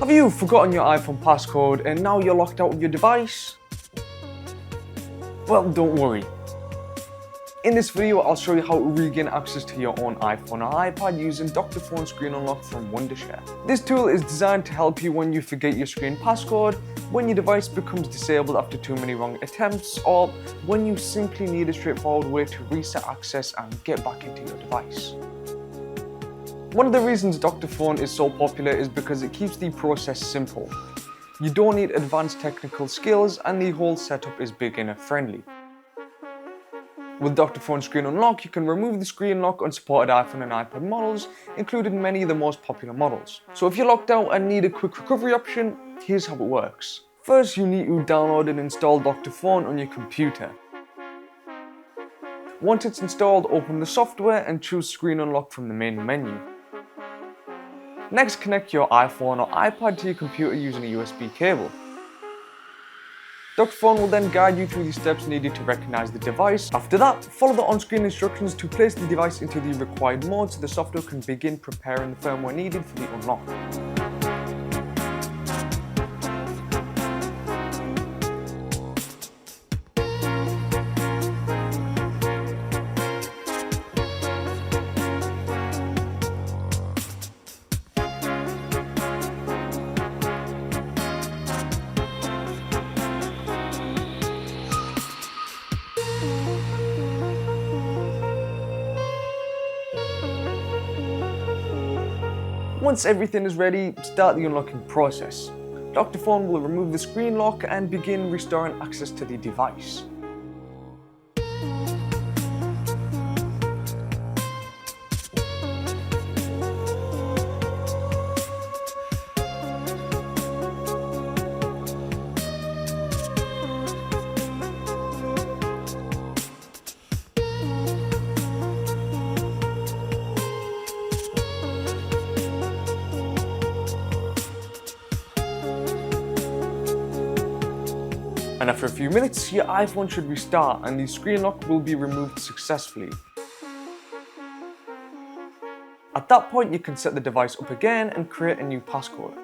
Have you forgotten your iPhone passcode and now you're locked out of your device? Well, don't worry. In this video, I'll show you how to regain access to your own iPhone or iPad using Dr.Fone Screen Unlock from Wondershare. This tool is designed to help you when you forget your screen passcode, when your device becomes disabled after too many wrong attempts, or when you simply need a straightforward way to reset access and get back into your device. One of the reasons Dr.Fone is so popular is because it keeps the process simple. You don't need advanced technical skills and the whole setup is beginner friendly. With Dr.Fone Screen Unlock, you can remove the screen lock on supported iPhone and iPad models, including many of the most popular models. So if you're locked out and need a quick recovery option, here's how it works. First, you need to download and install Dr.Fone on your computer. Once it's installed, open the software and choose Screen Unlock from the main menu. Next, connect your iPhone or iPad to your computer using a USB cable. Dr.Fone will then guide you through the steps needed to recognize the device. After that, follow the on-screen instructions to place the device into the required mode so the software can begin preparing the firmware needed for the unlock. Once everything is ready, start the unlocking process. Dr.Fone will remove the screen lock and begin restoring access to the device. And after a few minutes, your iPhone should restart and the screen lock will be removed successfully. At that point, you can set the device up again and create a new passcode.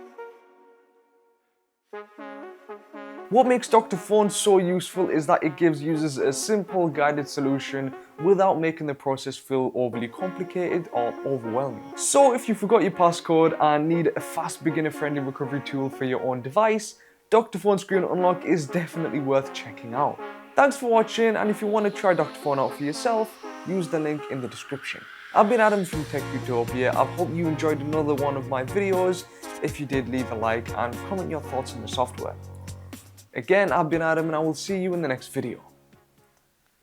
What makes Dr.Fone so useful is that it gives users a simple guided solution without making the process feel overly complicated or overwhelming. So if you forgot your passcode and need a fast beginner-friendly recovery tool for your own device, Dr.Fone Screen Unlock is definitely worth checking out. Thanks for watching, and if you want to try Dr.Fone out for yourself, use the link in the description. I've been Adam from Tech Utopia. I hope you enjoyed another one of my videos. If you did, leave a like and comment your thoughts on the software. Again, I've been Adam and I will see you in the next video.